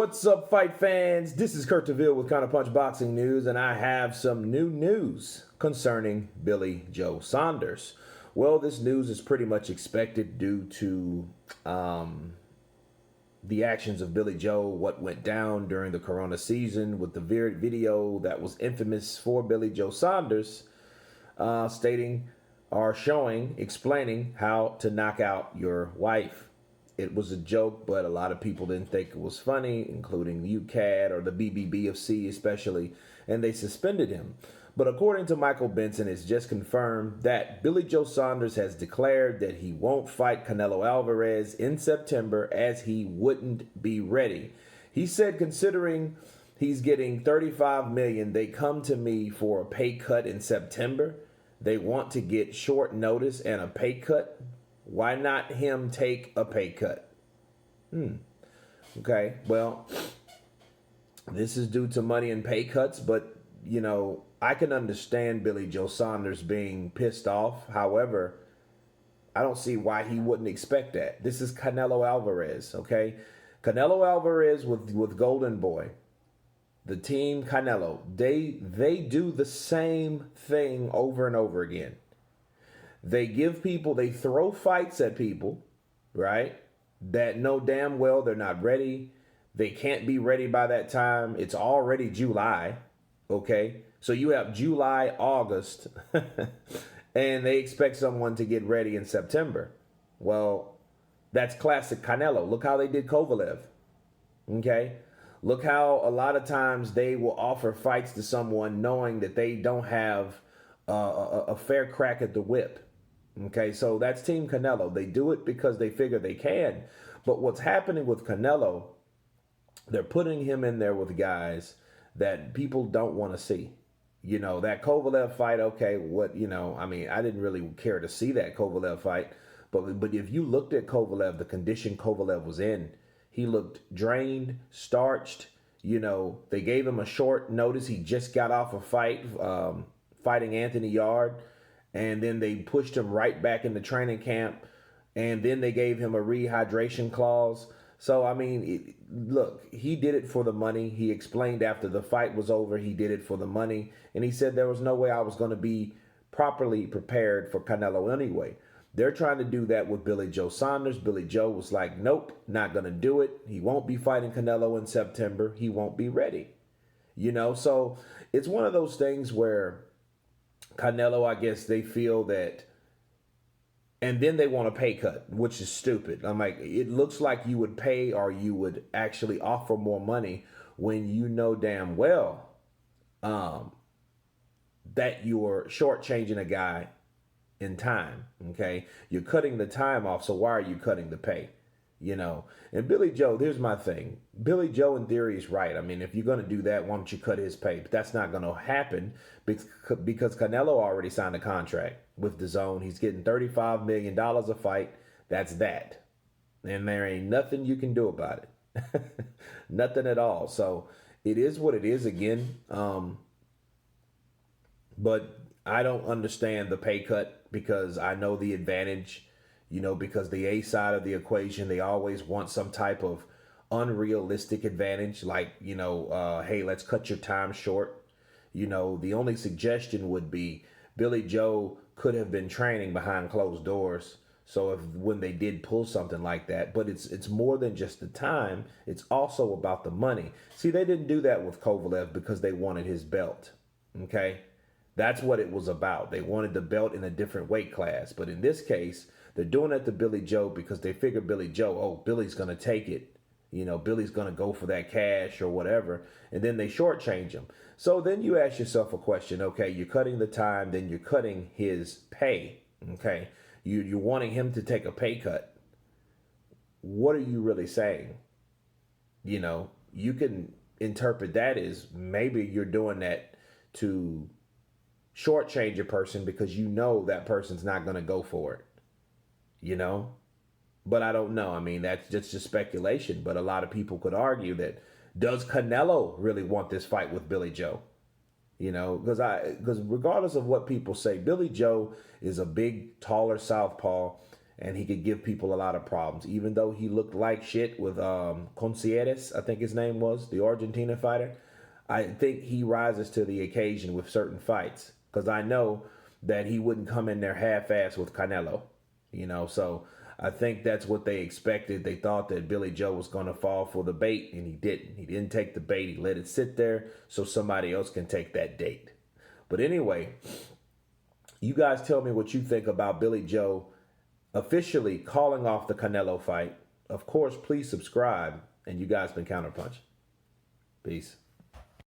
What's up, fight fans? This is Kurt DeVille with Counterpunch Boxing News, and I have some new news concerning Billy Joe Saunders. Well, this news is pretty much expected due to the actions of Billy Joe, what went down during the Corona season with the video that was infamous for Billy Joe Saunders, stating or showing, explaining how to knock out your wife. It was a joke, but a lot of people didn't think it was funny, including UCAD or the BBBFC especially, and they suspended him. But according to Michael Benson, it's just confirmed that Billy Joe Saunders has declared that he won't fight Canelo Alvarez in September as he wouldn't be ready. He said, considering he's getting $35 million, they come to me for a pay cut in September. They want to get short notice and a pay cut. Why not him take a pay cut? Okay, well, this is due to money and pay cuts, but, you know, I can understand Billy Joe Saunders being pissed off. However, I don't see why he wouldn't expect that. This is Canelo Alvarez, okay? Canelo Alvarez with Golden Boy, the team Canelo, they do the same thing over and over again. They throw fights at people, right, that know damn well they're not ready. They can't be ready by that time. It's already July, okay? So you have July, August, and they expect someone to get ready in September. Well, that's classic Canelo. Look how they did Kovalev, okay? Look how a lot of times they will offer fights to someone knowing that they don't have a fair crack at the whip. Okay, so that's Team Canelo. They do it because they figure they can. But what's happening with Canelo, they're putting him in there with guys that people don't want to see. You know, that Kovalev fight, okay, I didn't really care to see that Kovalev fight. But if you looked at Kovalev, the condition Kovalev was in, he looked drained, starched. You know, they gave him a short notice. He just got off a fight fighting Anthony Yard. And then they pushed him right back into training camp. And then they gave him a rehydration clause. So, I mean, look, he did it for the money. He explained after the fight was over, he did it for the money. And he said there was no way I was going to be properly prepared for Canelo anyway. They're trying to do that with Billy Joe Saunders. Billy Joe was like, nope, not going to do it. He won't be fighting Canelo in September. He won't be ready. You know, so it's one of those things where Canelo, I guess they feel that, and then they want a pay cut, which is stupid. I'm like, it looks like you would pay or you would actually offer more money when you know damn well that you're shortchanging a guy in time, okay? You're cutting the time off, so why are you cutting the pay? You know, and Billy Joe, here's my thing. Billy Joe, in theory, is right. I mean, if you're going to do that, why don't you cut his pay? But that's not going to happen because Canelo already signed a contract with DAZN. He's getting $35 million a fight. That's that. And there ain't nothing you can do about it. Nothing at all. So it is what it is again. But I don't understand the pay cut because I know the advantage. You know, because the A side of the equation, they always want some type of unrealistic advantage. Like, you know, hey, let's cut your time short. You know, the only suggestion would be Billy Joe could have been training behind closed doors. So when they did pull something like that, but it's more than just the time. It's also about the money. See, they didn't do that with Kovalev because they wanted his belt. Okay, that's what it was about. They wanted the belt in a different weight class. But in this case, they're doing it to Billy Joe because they figure Billy Joe, oh, Billy's going to take it. You know, Billy's going to go for that cash or whatever. And then they shortchange him. So then you ask yourself a question. Okay, you're cutting the time, then you're cutting his pay. Okay, you're wanting him to take a pay cut. What are you really saying? You know, you can interpret that as maybe you're doing that to shortchange a person because you know that person's not going to go for it. You know, but I don't know. I mean, that's just speculation. But a lot of people could argue that, does Canelo really want this fight with Billy Joe? You know, because regardless of what people say, Billy Joe is a big, taller southpaw. and he could give people a lot of problems. Even though he looked like shit with Concieres, I think his name was, the Argentina fighter, I think he rises to the occasion with certain fights, because I know that he wouldn't come in there half-ass with Canelo, so I think that's what they expected. They thought that Billy Joe was going to fall for the bait, and he didn't. He didn't take the bait. He let it sit there so somebody else can take that date. But anyway, you guys tell me what you think about Billy Joe officially calling off the Canelo fight. Of course, please subscribe, and you guys been Counterpunch. Peace.